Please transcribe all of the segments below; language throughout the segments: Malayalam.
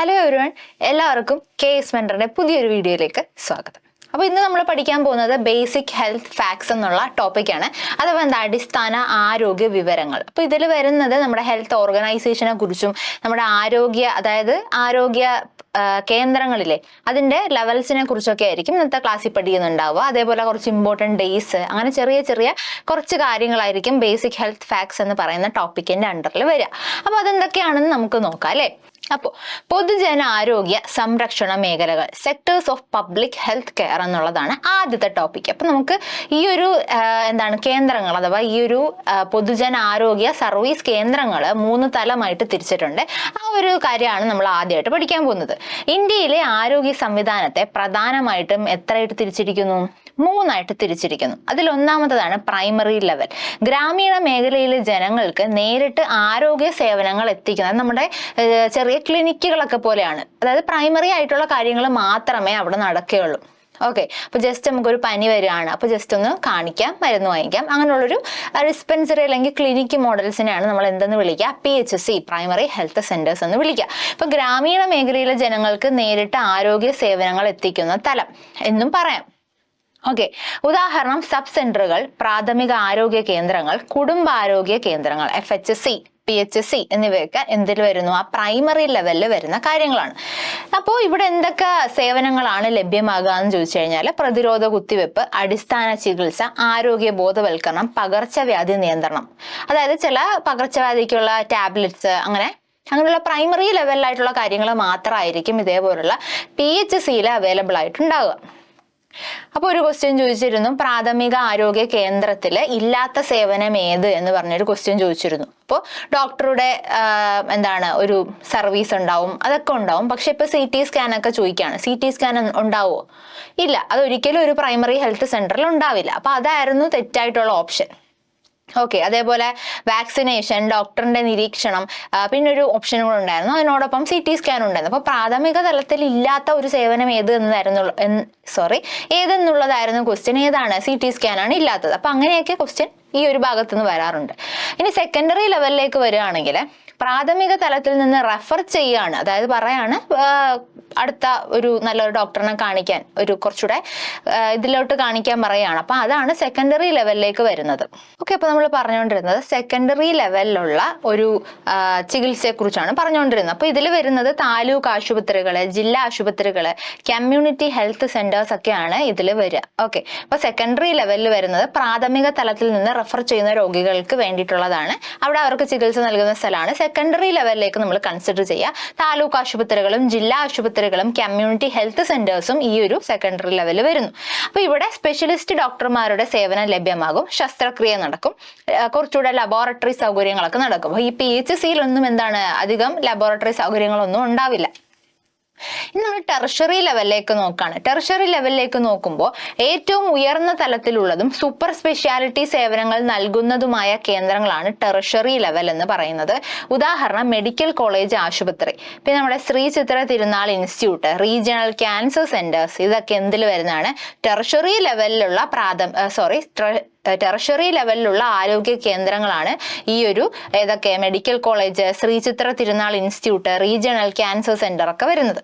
ഹലോ എവരിവൺ, എല്ലാവർക്കും KS മെന്ററിന്റെ പുതിയൊരു വീഡിയോയിലേക്ക് സ്വാഗതം. അപ്പോൾ ഇന്ന് നമ്മൾ പഠിക്കാൻ പോകുന്നത് ബേസിക് ഹെൽത്ത് ഫാക്ട്സ് എന്നുള്ള ടോപ്പിക്കാണ്. അഥവാ എന്താ അടിസ്ഥാന ആരോഗ്യ വിവരങ്ങൾ. അപ്പോൾ ഇതിൽ വരുന്നത് നമ്മുടെ ഹെൽത്ത് ഓർഗനൈസേഷനെ കുറിച്ചും നമ്മുടെ ആരോഗ്യ കേന്ദ്രങ്ങളിലെ അതിന്റെ ലെവൽസിനെ കുറിച്ചൊക്കെ ആയിരിക്കും ഇന്നത്തെ ക്ലാസ്സിൽ പഠിക്കുന്നുണ്ടാവുക. അതേപോലെ കുറച്ച് ഇമ്പോർട്ടൻറ്റ് ഡേയ്സ്, അങ്ങനെ ചെറിയ ചെറിയ കുറച്ച് കാര്യങ്ങളായിരിക്കും ബേസിക് ഹെൽത്ത് ഫാക്ട്സ് എന്ന് പറയുന്ന ടോപ്പിക്കിന്റെ അണ്ടറിൽ വരിക. അപ്പോൾ അതെന്തൊക്കെയാണെന്ന് നമുക്ക് നോക്കാം അല്ലേ. അപ്പോൾ പൊതുജന ആരോഗ്യ സംരക്ഷണ മേഖലകൾ, sectors of public health care എന്നുള്ളതാണ് ആദ്യത്തെ ടോപ്പിക്. അപ്പം നമുക്ക് ഈ ഒരു കേന്ദ്രങ്ങൾ അഥവാ ഈ ഒരു പൊതുജന ആരോഗ്യ സർവീസ് കേന്ദ്രങ്ങൾ 3 തലമായിട്ട് തിരിച്ചിട്ടുണ്ട്. ആ ഒരു കാര്യമാണ് നമ്മൾ ആദ്യമായിട്ട് പഠിക്കാൻ പോകുന്നത്. ഇന്ത്യയിലെ ആരോഗ്യ സംവിധാനത്തെ പ്രധാനമായിട്ടും എത്രയായിട്ട് തിരിച്ചിരിക്കുന്നു? 3 ആയിട്ട് തിരിച്ചിരിക്കുന്നു. അതിൽ ഒന്നാമത്തതാണ് പ്രൈമറി ലെവൽ. ഗ്രാമീണ മേഖലയിലെ ജനങ്ങൾക്ക് നേരിട്ട് ആരോഗ്യ സേവനങ്ങൾ എത്തിക്കുന്നത് നമ്മുടെ ചെറിയ ക്ലിനിക്കുകളൊക്കെ പോലെയാണ്. അതായത് പ്രൈമറി ആയിട്ടുള്ള കാര്യങ്ങൾ മാത്രമേ അവിടെ നടക്കുകയുള്ളൂ. ഓക്കെ, അപ്പൊ ജസ്റ്റ് നമുക്കൊരു പനി വരികയാണ്, അപ്പൊ ജസ്റ്റ് ഒന്ന് കാണിക്കാം, മരുന്ന് വാങ്ങിക്കാം, അങ്ങനെയുള്ളൊരു ഡിസ്പെൻസറി അല്ലെങ്കിൽ ക്ലിനിക്ക് മോഡൽസിനെയാണ് നമ്മൾ എന്തെന്ന് വിളിക്കുക? PHC, പ്രൈമറി ഹെൽത്ത് സെന്റേഴ്സ് എന്ന് വിളിക്കുക. ഇപ്പൊ ഗ്രാമീണ മേഖലയിലെ ജനങ്ങൾക്ക് നേരിട്ട് ആരോഗ്യ സേവനങ്ങൾ എത്തിക്കുന്ന തലം എന്നും പറയാം. ഓക്കെ, ഉദാഹരണം സബ് സെന്ററുകൾ, പ്രാഥമിക ആരോഗ്യ കേന്ദ്രങ്ങൾ, കുടുംബാരോഗ്യ കേന്ദ്രങ്ങൾ, FHC, PHC എന്നിവയൊക്കെ എന്തിൽ വരുന്നു? ആ പ്രൈമറി ലെവലിൽ വരുന്ന കാര്യങ്ങളാണ്. അപ്പോൾ ഇവിടെ എന്തൊക്കെ സേവനങ്ങളാണ് ലഭ്യമാകുക എന്ന് ചോദിച്ചു കഴിഞ്ഞാൽ പ്രതിരോധ കുത്തിവെപ്പ്, അടിസ്ഥാന ചികിത്സ, ആരോഗ്യ ബോധവൽക്കരണം, പകർച്ചവ്യാധി നിയന്ത്രണം. അതായത് ചില പകർച്ചവ്യാധിക്കുള്ള ടാബ്ലറ്റ്സ്, അങ്ങനെയുള്ള പ്രൈമറി ലെവലിലായിട്ടുള്ള കാര്യങ്ങൾ മാത്രമായിരിക്കും ഇതേപോലുള്ള PHCയിൽ അവൈലബിൾ ആയിട്ടുണ്ടാവുക. അപ്പൊ ഒരു ക്വസ്റ്റ്യൻ ചോദിച്ചിരുന്നു, പ്രാഥമിക ആരോഗ്യ കേന്ദ്രത്തിൽ ഇല്ലാത്ത സേവനം ഏത് എന്ന് പറഞ്ഞൊരു ക്വസ്റ്റ്യൻ ചോദിച്ചിരുന്നു. അപ്പോൾ ഡോക്ടറുടെ ഒരു സർവീസ് ഉണ്ടാവും, അതൊക്കെ ഉണ്ടാവും. പക്ഷെ ഇപ്പൊ CT സ്കാൻ ഒക്കെ ചോദിക്കുകയാണ്. CT സ്കാൻ ഉണ്ടാവുമോ? ഇല്ല, അതൊരിക്കലും ഒരു പ്രൈമറി ഹെൽത്ത് സെന്ററിൽ ഉണ്ടാവില്ല. അപ്പൊ അതായിരുന്നു തെറ്റായിട്ടുള്ള ഓപ്ഷൻ. ഓക്കെ, അതേപോലെ വാക്സിനേഷൻ, ഡോക്ടറിന്റെ നിരീക്ഷണം, പിന്നെ ഒരു ഓപ്ഷൻ കൂടെ ഉണ്ടായിരുന്നു, അതിനോടൊപ്പം CT സ്കാൻ ഉണ്ടായിരുന്നു. അപ്പൊ പ്രാഥമിക തലത്തിൽ ഇല്ലാത്ത ഒരു സേവനം ഏതെന്നുള്ളതായിരുന്നു ക്വസ്റ്റ്യൻ. ഏതാണ്? CT സ്കാൻ ആണ് ഇല്ലാത്തത്. അപ്പൊ അങ്ങനെയൊക്കെ ക്വസ്റ്റ്യൻ ഈ ഒരു ഭാഗത്ത് നിന്ന് വരാറുണ്ട്. ഇനി സെക്കൻഡറി ലെവലിലേക്ക് വരികയാണെങ്കിൽ പ്രാഥമിക തലത്തിൽ നിന്ന് റെഫർ ചെയ്യാണ്, അതായത് പറയാണ് അടുത്ത ഒരു നല്ലൊരു ഡോക്ടറിനെ കാണിക്കാൻ, ഒരു കുറച്ചുകൂടെ ഇതിലോട്ട് കാണിക്കാൻ പറയാണ്. അപ്പൊ അതാണ് സെക്കൻഡറി ലെവലിലേക്ക് വരുന്നത്. ഓക്കെ, അപ്പൊ നമ്മൾ പറഞ്ഞുകൊണ്ടിരുന്നത് സെക്കൻഡറി ലെവലിലുള്ള ഒരു ചികിത്സയെ കുറിച്ചാണ് പറഞ്ഞുകൊണ്ടിരുന്നത്. അപ്പൊ ഇതിൽ വരുന്നത് താലൂക്ക് ആശുപത്രികള്, ജില്ലാ ആശുപത്രികള്, കമ്മ്യൂണിറ്റി ഹെൽത്ത് സെന്റേഴ്സ് ഒക്കെയാണ് ഇതിൽ വരിക. ഓക്കെ, അപ്പൊ സെക്കൻഡറി ലെവലിൽ വരുന്നത് പ്രാഥമിക തലത്തിൽ നിന്ന് റെഫർ ചെയ്യുന്ന രോഗികൾക്ക് വേണ്ടിയിട്ടുള്ളതാണ്. അവിടെ അവർക്ക് ചികിത്സ നൽകുന്ന സ്ഥലമാണ്. സെക്കൻഡറി ലെവലിലേക്ക് നമ്മൾ കൺസിഡർ ചെയ്യുക താലൂക്ക് ആശുപത്രികളും ജില്ലാ ആശുപത്രികളും കമ്മ്യൂണിറ്റി ഹെൽത്ത് സെന്റേഴ്സും ഈ ഒരു സെക്കൻഡറി ലെവലിൽ വരുന്നു. അപ്പൊ ഇവിടെ സ്പെഷ്യലിസ്റ്റ് ഡോക്ടർമാരുടെ സേവനം ലഭ്യമാകും, ശസ്ത്രക്രിയ നടക്കും, കുറച്ചുകൂടെ ലബോറട്ടറി സൗകര്യങ്ങളൊക്കെ നടക്കും. ഈ PHCയിലൊന്നും അധികം ലബോറട്ടറി സൗകര്യങ്ങളൊന്നും ഉണ്ടാവില്ല. ഇനി നമ്മൾ ടെർഷറി ലെവലിലേക്ക് നോക്കുകയാണ്. ടെർഷറി ലെവലിലേക്ക് നോക്കുമ്പോൾ ഏറ്റവും ഉയർന്ന തലത്തിലുള്ളതും സൂപ്പർ സ്പെഷ്യാലിറ്റി സേവനങ്ങൾ നൽകുന്നതുമായ കേന്ദ്രങ്ങളാണ് ടെർഷറി ലെവൽ എന്ന് പറയുന്നത്. ഉദാഹരണം മെഡിക്കൽ കോളേജ് ആശുപത്രി, പിന്നെ നമ്മുടെ ശ്രീ ചിത്ര തിരുനാൾ ഇൻസ്റ്റിറ്റ്യൂട്ട്, റീജിയണൽ ക്യാൻസർ സെന്റേഴ്സ്, ഇതൊക്കെ എന്തിൽ വരുന്നതാണ്? ടെർഷറി ലെവലിലുള്ള ടെർഷറി ലെവലിലുള്ള ആരോഗ്യ കേന്ദ്രങ്ങളാണ് ഈ ഒരു ഏതൊക്കെ? മെഡിക്കൽ കോളേജ്, ശ്രീ ചിത്ര തിരുനാൾ ഇൻസ്റ്റിറ്റ്യൂട്ട്, റീജിയണൽ ക്യാൻസർ സെന്റർ ഒക്കെ വരുന്നത്.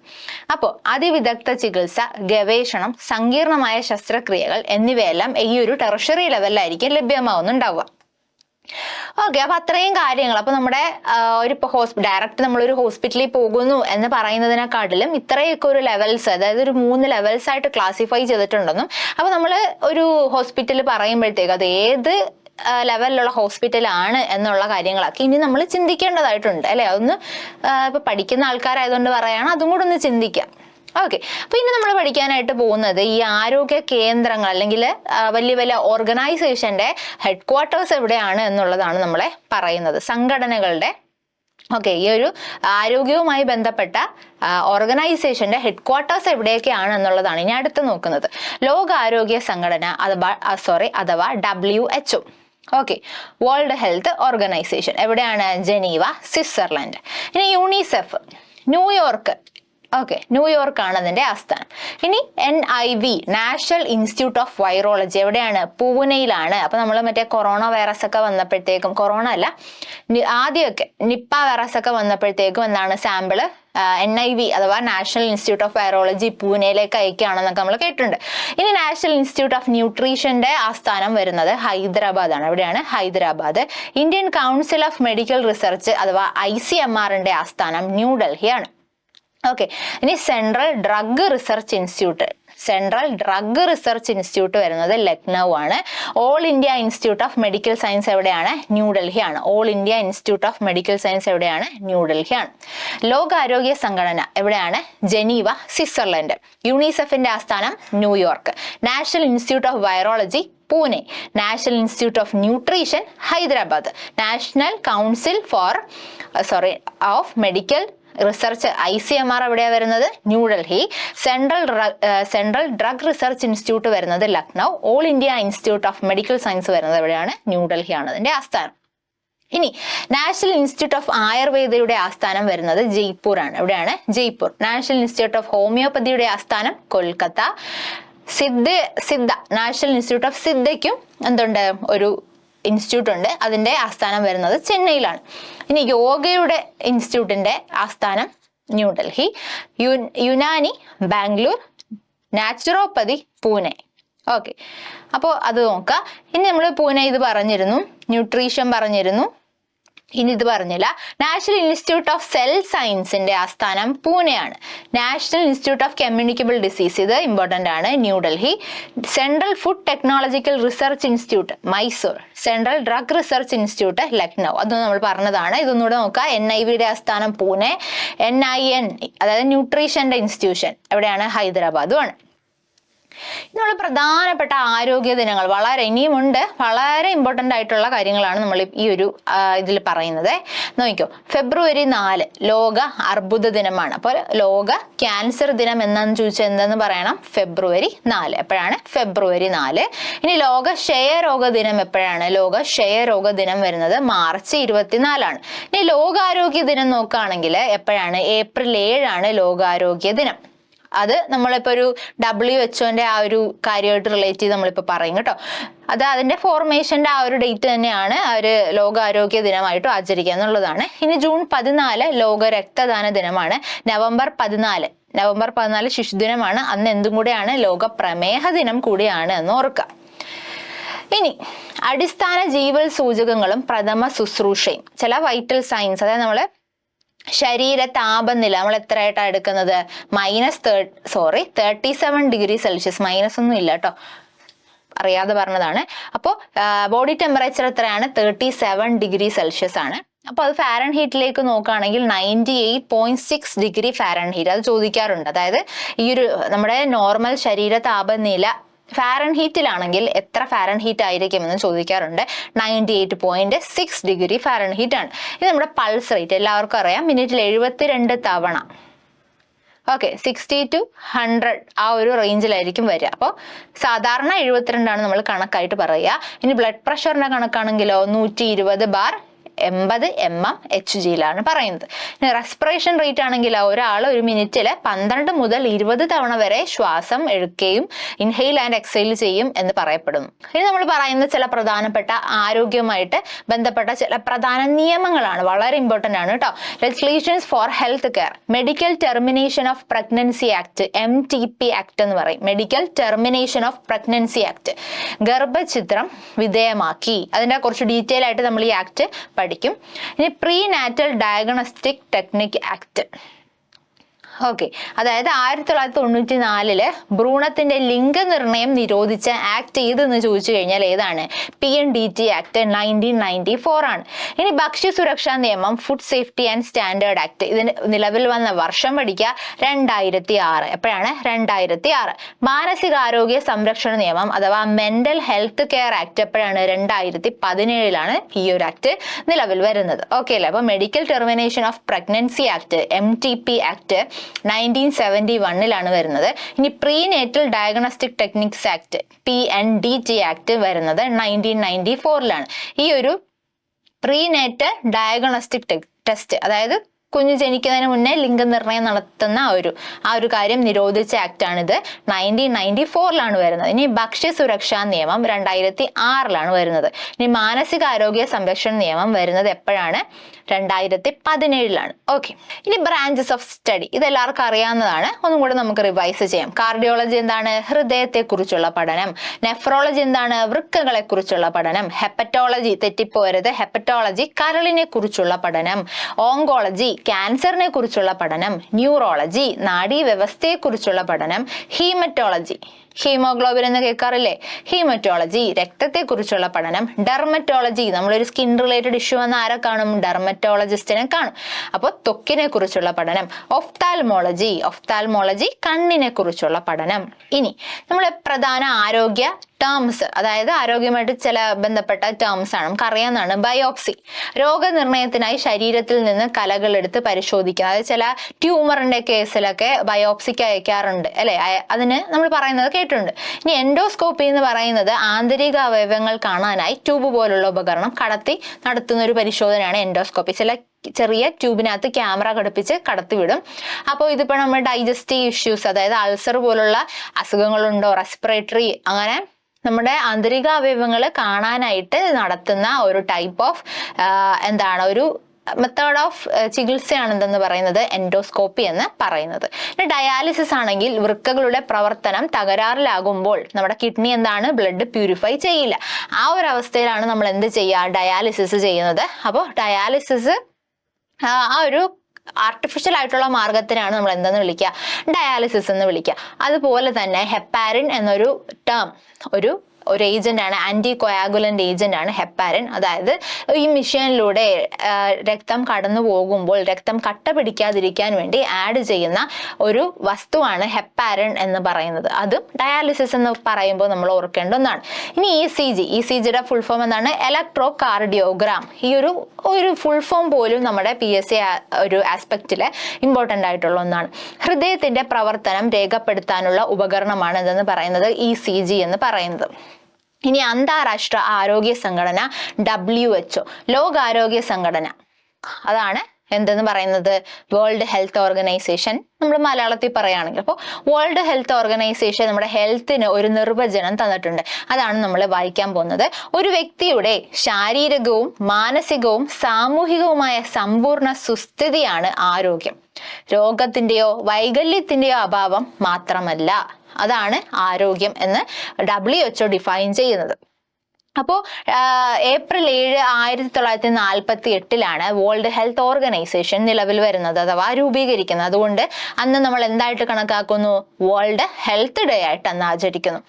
അപ്പോൾ അതിവിദഗ്ധ ചികിത്സ, ഗവേഷണം, സങ്കീർണമായ ശസ്ത്രക്രിയകൾ എന്നിവയെല്ലാം ഈ ഒരു ടെർഷറി ലെവലിലായിരിക്കും ലഭ്യമാവുന്നുണ്ടാവുക. ഓക്കെ, അപ്പൊ അത്രയും കാര്യങ്ങൾ. അപ്പൊ നമ്മുടെ ഡയറക്റ്റ് നമ്മളൊരു ഹോസ്പിറ്റലിൽ പോകുന്നു എന്ന് പറയുന്നതിനെക്കാട്ടിലും ഇത്രയൊക്കെ ഒരു ലെവൽസ്, അതായത് ഒരു 3 ലെവൽസ് ആയിട്ട് ക്ലാസിഫൈ ചെയ്തിട്ടുണ്ടെന്നും, അപ്പൊ നമ്മൾ ഒരു ഹോസ്പിറ്റൽ പറയുമ്പോഴത്തേക്ക് അത് ഏത് ലെവലിലുള്ള ഹോസ്പിറ്റലാണ് എന്നുള്ള കാര്യങ്ങളൊക്കെ ഇനി നമ്മൾ ചിന്തിക്കേണ്ടതായിട്ടുണ്ട് അല്ലെ. അതൊന്ന് ഇപ്പൊ പഠിക്കുന്ന ആൾക്കാരായതുകൊണ്ട് പറയാണ്, അതും കൂടെ ഒന്ന് ചിന്തിക്കാം. ഓക്കെ, അപ്പൊ ഇനി നമ്മൾ പഠിക്കാനായിട്ട് പോകുന്നത് ഈ ആരോഗ്യ കേന്ദ്രങ്ങൾ അല്ലെങ്കിൽ വലിയ വലിയ ഓർഗനൈസേഷന്റെ ഹെഡ് ക്വാർട്ടേഴ്സ് എവിടെയാണ് എന്നുള്ളതാണ് നമ്മളെ പറയുന്നത്. സംഘടനകളുടെ ഈ ഒരു ആരോഗ്യവുമായി ബന്ധപ്പെട്ട ഓർഗനൈസേഷന്റെ ഹെഡ് ക്വാർട്ടേഴ്സ് എവിടെയൊക്കെയാണ് എന്നുള്ളതാണ് ഇനി അടുത്ത് നോക്കുന്നത്. ലോകാരോഗ്യ സംഘടന അഥവാ WHO. Okay, world health organisation എവിടെയാണ്? Geneva, Switzerland. ഇനി UNICEF, ന്യൂയോർക്ക്, ഓക്കെ, ന്യൂയോർക്ക് ആണ് അതിന്റെ ആസ്ഥാനം. ഇനി NIV national institute of virology എവിടെയാണ്? പൂനെയിലാണ്. അപ്പൊ നമ്മൾ മറ്റേ കൊറോണ വൈറസ് ഒക്കെ വന്നപ്പോഴത്തേക്കും, കൊറോണ അല്ല ആദ്യമൊക്കെ നിപ്പ വൈറസ് ഒക്കെ വന്നപ്പോഴത്തേക്കും എന്താണ് സാമ്പിള് NIV അഥവാ നാഷണൽ ഇൻസ്റ്റിറ്റ്യൂട്ട് ഓഫ് വൈറോളജി പൂനെയിലേക്ക് അയക്കുകയാണെന്നൊക്കെ നമ്മൾ കേട്ടിട്ടുണ്ട്. ഇനി നാഷണൽ ഇൻസ്റ്റിറ്റ്യൂട്ട് ഓഫ് ന്യൂട്രീഷന്റെ ആസ്ഥാനം വരുന്നത് ഹൈദരാബാദ് ആണ്. എവിടെയാണ്? Hyderabad. Indian council of medical research അഥവാ ICMR-ന്റെ ആസ്ഥാനം ന്യൂഡൽഹിയാണ്. ഓക്കെ, ഇനി സെൻട്രൽ ഡ്രഗ് റിസർച്ച് ഇൻസ്റ്റിറ്റ്യൂട്ട് വരുന്നത് ലക്നൗ ആണ്. All India institute of medical science എവിടെയാണ്? ന്യൂഡൽഹിയാണ്. All India institute of medical science എവിടെയാണ്? ന്യൂഡൽഹിയാണ്. ലോകാരോഗ്യ സംഘടന എവിടെയാണ്? Geneva, Switzerland. യൂണിസെഫിന്റെ ആസ്ഥാനം New York. National institute of virology Pune. National institute of nutrition Hyderabad. National council of medical research ICMR എവിടെയാണ് വരുന്നത്? ന്യൂഡൽഹി. സെൻട്രൽ ഡ്രഗ് റിസർച്ച് ഇൻസ്റ്റിറ്റ്യൂട്ട് വരുന്നത് Lucknow. All India institute of medical science വരുന്നത് എവിടെയാണ്? ന്യൂഡൽഹിയാണ് അതിന്റെ ആസ്ഥാനം. ഇനി നാഷണൽ ഇൻസ്റ്റിറ്റ്യൂട്ട് ഓഫ് ആയുർവേദയുടെ ആസ്ഥാനം വരുന്നത് ജയ്പൂർ ആണ്. എവിടെയാണ്? ജയ്പൂർ. നാഷണൽ ഇൻസ്റ്റിറ്റ്യൂട്ട് ഓഫ് ഹോമിയോപ്പതിയുടെ ആസ്ഥാനം കൊൽക്കത്ത. നാഷണൽ ഇൻസ്റ്റിറ്റ്യൂട്ട് ഓഫ് സിദ്ധയ്ക്കും എന്തുണ്ട്? ഒരു ഇൻസ്റ്റിറ്റ്യൂട്ട് ഉണ്ട്. അതിന്റെ ആസ്ഥാനം വരുന്നത് ചെന്നൈയിലാണ്. ഇനി യോഗയുടെ ഇൻസ്റ്റിറ്റ്യൂട്ടിന്റെ ആസ്ഥാനം ന്യൂഡൽഹി. യുനാനി ബാംഗ്ലൂർ. നാച്ചുറോപ്പതി പൂനെ. ഓക്കെ, അപ്പോൾ അത് നോക്കാം. ഇനി നമ്മൾ പൂനെ ഇത് പറഞ്ഞിരുന്നു, ന്യൂട്രീഷൻ പറഞ്ഞിരുന്നു, ഇനി ഇത് പറഞ്ഞില്ല. നാഷണൽ ഇൻസ്റ്റിറ്റ്യൂട്ട് ഓഫ് സെൽ സയൻസിന്റെ ആസ്ഥാനം പൂനെയാണ്. National institute of communicable disease ഇത് ഇമ്പോർട്ടന്റ് ആണ്, New Delhi. Central food technological research institute Mysore. Central drug research institute Lucknow. അതൊന്നും നമ്മൾ പറഞ്ഞതാണ്. ഇതൊന്നുകൂടെ നോക്കാം. NIVയുടെ ആസ്ഥാനം പൂനെ. NIN അതായത് ന്യൂട്രീഷന്റെ ഇൻസ്റ്റിറ്റ്യൂഷൻ എവിടെയാണ്? ഹൈദരാബാദുമാണ്. ഇന്നുള്ള പ്രധാനപ്പെട്ട ആരോഗ്യ ദിനങ്ങൾ ഇനിയുമുണ്ട്. വളരെ ഇമ്പോർട്ടന്റ് ആയിട്ടുള്ള കാര്യങ്ങളാണ് നമ്മൾ ഈ ഒരു ഇതിൽ പറയുന്നത്. നോക്കിക്കോ, ഫെബ്രുവരി 4 ലോക അർബുദ ദിനമാണ്. അപ്പോൾ ലോക ക്യാൻസർ ദിനം എന്നാന്ന് ചോദിച്ചാൽ എന്തെന്ന് പറയണം? ഫെബ്രുവരി 4. എപ്പോഴാണ്? ഫെബ്രുവരി 4. ഇനി ലോക ക്ഷയരോഗ ദിനം എപ്പോഴാണ്? ലോക ക്ഷയരോഗ ദിനം വരുന്നത് മാർച്ച് 24 ഇനി ലോകാരോഗ്യ ദിനം നോക്കുകയാണെങ്കിൽ എപ്പോഴാണ്? ഏപ്രിൽ 7 ലോകാരോഗ്യ ദിനം. അത് നമ്മളിപ്പോ ഒരു WHO ആ ഒരു കാര്യമായിട്ട് റിലേറ്റ് ചെയ്ത് നമ്മളിപ്പോ പറയും കേട്ടോ. അത് അതിന്റെ ഫോർമേഷന്റെ ആ ഒരു ഡേറ്റ് തന്നെയാണ് ഒരു ലോകാരോഗ്യ ദിനമായിട്ട് ആചരിക്കുക എന്നുള്ളതാണ്. ഇനി ജൂൺ 14 ലോക രക്തദാന ദിനമാണ്. നവംബർ 14 ശിശുദിനമാണ്. അന്ന് എന്തും കൂടെയാണ്? ലോക പ്രമേഹ ദിനം കൂടിയാണ് എന്ന് ഓർക്കുക. ഇനി അടിസ്ഥാന ജീവൽ സൂചകങ്ങളും പ്രഥമ ശുശ്രൂഷയും, ചില വൈറ്റൽ സയൻസ്, അതായത് നമ്മള് ശരീര താപനില നമ്മൾ എത്രയായിട്ടാണ് എടുക്കുന്നത്? -37 ഡിഗ്രി സെൽഷ്യസ്. മൈനസ് ഒന്നും ഇല്ല കേട്ടോ, അറിയാതെ പറഞ്ഞതാണ്. അപ്പോൾ ബോഡി ടെമ്പറേച്ചർ എത്രയാണ്? 37 ഡിഗ്രി സെൽഷ്യസ് ആണ്. അപ്പൊ അത് ഫാരൻഹീറ്റിലേക്ക് നോക്കുകയാണെങ്കിൽ 98.6 ഡിഗ്രി ഫാരൻഹീറ്റ്. അത് ചോദിക്കാറുണ്ട്. അതായത് ഈ ഒരു നമ്മുടെ നോർമൽ ശരീര താപനില ഫാരൻഹീറ്റിലാണെങ്കിൽ എത്ര ഫാരൻഹീറ്റ് ആയിരിക്കും എന്ന് ചോദിക്കാറുണ്ട്. 98.6 ഡിഗ്രി ഫാരൻഹീറ്റ് ആണ്. ഇത് നമ്മുടെ പൾസ് റേറ്റ് എല്ലാവർക്കും അറിയാം. മിനിറ്റിൽ 72 തവണ. ഓക്കെ, 60 to 100 ആ ഒരു റേഞ്ചിലായിരിക്കും വരിക. അപ്പോൾ സാധാരണ 72 നമ്മൾ കണക്കായിട്ട് പറയുക. ഇനി ബ്ലഡ് പ്രഷറിന്റെ കണക്കാണെങ്കിലോ 120/80 mmHg പറയുന്നത്. ഇനി റെസ്പിറേഷൻ റേറ്റ് ആണെങ്കിൽ ഒരാൾ ഒരു മിനിറ്റിൽ 12 മുതൽ 20 തവണ വരെ ശ്വാസം എടുക്കുകയും ഇൻഹെയിൽ ആൻഡ് എക്സെയിൽ ചെയ്യും എന്ന് പറയപ്പെടുന്നു. ഇനി നമ്മൾ പറയുന്ന ചില പ്രധാനപ്പെട്ട ആരോഗ്യവുമായിട്ട് ബന്ധപ്പെട്ട ചില പ്രധാന നിയമങ്ങളാണ്, വളരെ ഇമ്പോർട്ടന്റ് ആണ് കേട്ടോ. Legislations for health care. Medical termination of pregnancy act, MTP act എന്ന് പറയും. Medical termination of pregnancy act. ഗർഭഛിദ്രം വിധേയമാക്കി. അതിന്റെ കുറച്ച് ഡീറ്റെയിൽ ആയിട്ട് നമ്മൾ ഈ ആക്ട് പഠിക്കും. ഇനി pre natal diagnostic technique act. Okay, അതായത് 1994 ഭ്രൂണത്തിന്റെ ലിംഗനിർണയം നിരോധിച്ച ആക്ട് ഏതെന്ന് ചോദിച്ചു കഴിഞ്ഞാൽ ഏതാണ്? PNDT ആക്ട് 1994 ആണ്. ഇനി ഭക്ഷ്യ സുരക്ഷാ നിയമം, food safety and standard act. ഇതിന് നിലവിൽ വന്ന വർഷം പഠിക്കുക, 2006. എപ്പോഴാണ്? 2006. മാനസികാരോഗ്യ സംരക്ഷണ നിയമം അഥവാ മെന്റൽ ഹെൽത്ത് കെയർ ആക്ട് എപ്പോഴാണ്? 2017 ഈ ഒരു ആക്ട് നിലവിൽ വരുന്നത്. ഓക്കെ അല്ലേ? അപ്പൊ medical termination of pregnancy act, MTP act 1971 വരുന്നത്. ഇനി prenatal diagnostic techniques act, PNDT act വരുന്നത് 1994 ഈ ഒരു പ്രീനേറ്റൽ ഡയഗ്നോസ്റ്റിക് ടെസ്റ്റ്, അതായത് കുഞ്ഞ് ജനിക്കുന്നതിന് മുന്നേ ലിംഗനിർണ്ണയം നടത്തുന്ന ആ ഒരു കാര്യം നിരോധിച്ച ആക്ടാണിത്. 1994 വരുന്നത്. ഇനി ഭക്ഷ്യസുരക്ഷാ നിയമം 2006 വരുന്നത്. ഇനി മാനസികാരോഗ്യ സംരക്ഷണ നിയമം വരുന്നത് എപ്പോഴാണ്? 2017. ഓക്കെ. ഇനി ബ്രാഞ്ചസ് ഓഫ് സ്റ്റഡി, ഇതെല്ലാവർക്കും അറിയാവുന്നതാണ്. ഒന്നും കൂടെ നമുക്ക് റിവൈസ് ചെയ്യാം. കാർഡിയോളജി എന്താണ്? ഹൃദയത്തെ കുറിച്ചുള്ള പഠനം. നെഫ്രോളജി എന്താണ്? വൃക്കകളെ കുറിച്ചുള്ള പഠനം. ഹെപ്പറ്റോളജി, തെറ്റിപ്പോരുത്, ഹെപ്പറ്റോളജി കരളിനെ കുറിച്ചുള്ള പഠനം. ഓങ്കോളജി ക്യാൻസറിനെ കുറിച്ചുള്ള പഠനം. ന്യൂറോളജി നാഡീവ്യവസ്ഥയെ കുറിച്ചുള്ള പഠനം. ഹീമറ്റോളജി, ഹീമോഗ്ലോബിൻ എന്ന് കേൾക്കാറില്ലേ? ഹീമറ്റോളജി രക്തത്തെ കുറിച്ചുള്ള പഠനം. ഡെർമറ്റോളജി, നമ്മളൊരു സ്കിൻ റിലേറ്റഡ് ഇഷ്യൂ വന്ന ആരെ കാണും? ഡെർമറ്റോളജിസ്റ്റിനെ കാണും. അപ്പോൾ ത്വക്കിനെ കുറിച്ചുള്ള പഠനം. ഒഫ്താൽമോളജി കണ്ണിനെ കുറിച്ചുള്ള പഠനം. ഇനി നമ്മൾ പ്രധാന ആരോഗ്യ ടേംസ്, അതായത് ആരോഗ്യമായിട്ട് ചില ബന്ധപ്പെട്ട ടേംസ് ആണ്, നമുക്ക് അറിയാവുന്നതാണ്. ബയോപ്സി, രോഗനിർണയത്തിനായി ശരീരത്തിൽ നിന്ന് കലകൾ എടുത്ത് പരിശോധിക്കുക. അതായത് ചില ട്യൂമറിന്റെ കേസിലൊക്കെ ബയോപ്സിക്ക് അയക്കാറുണ്ട് അല്ലെ? അതിന് നമ്മൾ പറയുന്നത് കേട്ടിട്ടുണ്ട്. ഇനി എൻഡോസ്കോപ്പി എന്ന് പറയുന്നത് ആന്തരിക അവയവങ്ങൾ കാണാനായി ട്യൂബ് പോലുള്ള ഉപകരണം കടത്തി നടത്തുന്ന ഒരു പരിശോധനയാണ് എൻഡോസ്കോപ്പി. ചില ചെറിയ ട്യൂബിനകത്ത് ക്യാമറ ഘടിപ്പിച്ച് കടത്തിവിടും. അപ്പോൾ ഇതിപ്പോൾ നമ്മുടെ ഡൈജസ്റ്റീവ് ഇഷ്യൂസ്, അതായത് അൾസർ പോലുള്ള അസുഖങ്ങളുണ്ടോ, റെസ്പിറേറ്ററി, അങ്ങനെ നമ്മുടെ ആന്തരിക അവയവങ്ങൾ കാണാനായിട്ട് നടത്തുന്ന ഒരു ടൈപ്പ് ഓഫ് ഒരു മെത്തേഡ് ഓഫ് ചികിത്സയാണ് എന്തെന്ന് പറയുന്നത്? എൻഡോസ്കോപ്പി എന്ന് പറയുന്നത്. പിന്നെ ഡയാലിസിസ് ആണെങ്കിൽ വൃക്കകളുടെ പ്രവർത്തനം തകരാറിലാകുമ്പോൾ നമ്മുടെ കിഡ്നി ബ്ലഡ് പ്യൂരിഫൈ ചെയ്യില്ല. ആ ഒരു അവസ്ഥയിലാണ് നമ്മൾ എന്ത് ചെയ്യുക? ഡയാലിസിസ് ചെയ്യുന്നത്. അപ്പോൾ ഡയാലിസിസ് ആ ഒരു ആർട്ടിഫിഷ്യൽ ആയിട്ടുള്ള മാർഗത്തിനാണ് നമ്മൾ എന്തെന്ന് വിളിക്കുക? ഡയാലിസിസ് എന്ന് വിളിക്കുക. അതുപോലെ തന്നെ ഹെപ്പാരിൻ എന്നൊരു ടേം, ഒരു ഏജന്റ് ആണ്, ആന്റി കൊയാഗുലന്റ് ഏജന്റ് ആണ് ഹെപ്പാരിൻ. അതായത് ഈ മെഷീനിലൂടെ രക്തം കടന്നു പോകുമ്പോൾ രക്തം കട്ട പിടിക്കാതിരിക്കാൻ വേണ്ടി ആഡ് ചെയ്യുന്ന ഒരു വസ്തുവാണ് ഹെപ്പാരിൻ എന്ന് പറയുന്നത്. അതും ഡയാലിസിസ് എന്ന് പറയുമ്പോൾ നമ്മൾ ഓർക്കേണ്ട ഒന്നാണ്. ഇനി ഇസിജിയുടെ ഫുൾ ഫോം എന്താണ്? Electro cardiogram. ഈ ഒരു ഫുൾ ഫോം പോലും നമ്മുടെ PSC ഒരു ആസ്പെക്റ്റില് ഇമ്പോർട്ടന്റ് ആയിട്ടുള്ള ഒന്നാണ്. ഹൃദയത്തിന്റെ പ്രവർത്തനം രേഖപ്പെടുത്താനുള്ള ഉപകരണമാണ് എന്തെന്ന് പറയുന്നത്? ECG എന്ന് പറയുന്നത്. ഇനി അന്താരാഷ്ട്ര ആരോഗ്യ സംഘടന WHO, ലോകാരോഗ്യ സംഘടന, അതാണ് എന്തെന്ന് പറയുന്നത്? World health organisation. നമ്മൾ മലയാളത്തിൽ പറയുകയാണെങ്കിൽ, അപ്പോൾ വേൾഡ് ഹെൽത്ത് ഓർഗനൈസേഷൻ നമ്മുടെ ഹെൽത്തിന് ഒരു നിർവചനം തന്നിട്ടുണ്ട്. അതാണ് നമ്മൾ വായിക്കാൻ പോകുന്നത്. ഒരു വ്യക്തിയുടെ ശാരീരികവും മാനസികവും സാമൂഹികവുമായ സമ്പൂർണ്ണ സുസ്ഥിതിയാണ് ആരോഗ്യം. രോഗത്തിന്റെയോ വൈകല്യത്തിന്റെയോ അഭാവം മാത്രമല്ല. അതാണ് ആരോഗ്യം എന്ന് WHO ഡിഫൈൻ ചെയ്യുന്നത്. അപ്പോൾ ഏപ്രിൽ 7, 1948 വേൾഡ് ഹെൽത്ത് ഓർഗനൈസേഷൻ നിലവിൽ വരുന്നത് അഥവാ രൂപീകരിക്കുന്നത്. അതുകൊണ്ട് അന്ന് നമ്മൾ എന്തായിട്ട് കണക്കാക്കുന്നു? വേൾഡ് ഹെൽത്ത് ഡേ ആയിട്ട് അന്ന് ആചരിക്കുന്നു.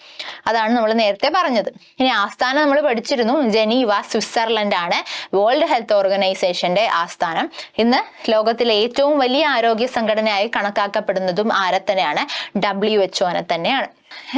അതാണ് നമ്മൾ നേരത്തെ പറഞ്ഞത്. ഇനി ആസ്ഥാനം നമ്മൾ പഠിച്ചിരുന്നു, ജനീവ, സ്വിറ്റ്സർലൻഡ് ആണ് വേൾഡ് ഹെൽത്ത് ഓർഗനൈസേഷന്റെ ആസ്ഥാനം. ഇന്ന് ലോകത്തിലെ ഏറ്റവും വലിയ ആരോഗ്യ സംഘടനയായി കണക്കാക്കപ്പെടുന്നതും ആരെ തന്നെയാണ്? WHO തന്നെയാണ്.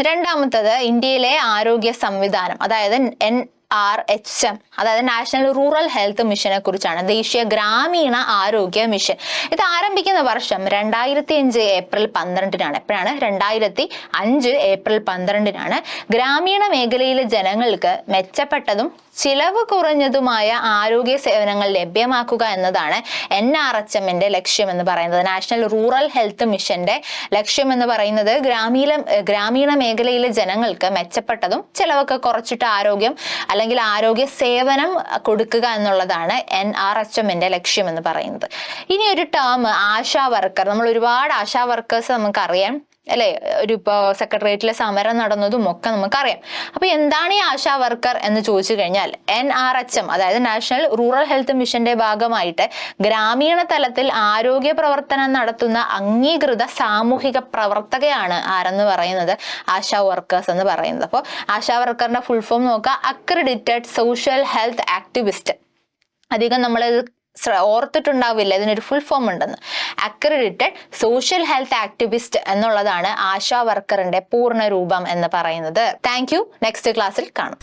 രണ്ടാമത്തത് ഇന്ത്യയിലെ ആരോഗ്യ സംവിധാനം, അതായത് NRHM, അതായത് നാഷണൽ റൂറൽ ഹെൽത്ത് മിഷനെ കുറിച്ചാണ്. ദേശീയ ഗ്രാമീണ ആരോഗ്യ മിഷൻ. ഇത് ആരംഭിക്കുന്ന വർഷം 2005 ഏപ്രിൽ 12 എപ്പോഴാണ്? 2005 ഏപ്രിൽ 12 ഗ്രാമീണ മേഖലയിലെ ജനങ്ങൾക്ക് മെച്ചപ്പെട്ടതും ചിലവ് കുറഞ്ഞതുമായ ആരോഗ്യ സേവനങ്ങൾ ലഭ്യമാക്കുക എന്നതാണ് NRHMന്റെ ലക്ഷ്യം എന്ന് പറയുന്നത്. നാഷണൽ റൂറൽ ഹെൽത്ത് മിഷന്റെ ലക്ഷ്യം എന്ന് പറയുന്നത് ഗ്രാമീണ മേഖലയിലെ ജനങ്ങൾക്ക് മെച്ചപ്പെട്ടതും ചിലവൊക്കെ കുറച്ചിട്ട് അല്ലെങ്കിൽ ആരോഗ്യ സേവനം കൊടുക്കുക എന്നുള്ളതാണ് NRHMന്റെ ലക്ഷ്യം എന്ന് പറയുന്നത്. ഇനി ഒരു ടേം ആശാ വർക്കർ. നമ്മൾ ഒരുപാട് ആശാ വർക്കേഴ്സ് നമുക്കറിയാം അല്ലെ? ഇപ്പോ സെക്രട്ടേറിയറ്റിലെ സമരം നടന്നതും ഒക്കെ നമുക്കറിയാം. അപ്പൊ എന്താണ് ഈ ആശാ വർക്കർ എന്ന് ചോദിച്ചു കഴിഞ്ഞാൽ, NRHM അതായത് നാഷണൽ റൂറൽ ഹെൽത്ത് മിഷന്റെ ഭാഗമായിട്ട് ഗ്രാമീണ തലത്തിൽ ആരോഗ്യ പ്രവർത്തനം നടത്തുന്ന അംഗീകൃത സാമൂഹിക പ്രവർത്തകയാണ് ആരെന്ന് പറയുന്നത്? ആശാ വർക്കേഴ്സ് എന്ന് പറയുന്നത്. അപ്പോൾ ആശാ വർക്കറിന്റെ ഫുൾ ഫോം നോക്കുക, അക്രഡിറ്റഡ് സോഷ്യൽ ഹെൽത്ത് ആക്ടിവിസ്റ്റ്. അധികം നമ്മൾ ഓർത്തിട്ടുണ്ടാവില്ല, ഇതിനൊരു ഫുൾ ഫോം ഉണ്ടെന്ന്. അക്രഡിറ്റഡ് സോഷ്യൽ ഹെൽത്ത് ആക്ടിവിസ്റ്റ് എന്നുള്ളതാണ് ആശാ വർക്കറിന്റെ പൂർണ്ണ രൂപം എന്ന് പറയുന്നത്. Thank you. നെക്സ്റ്റ് ക്ലാസ്സിൽ കാണാം.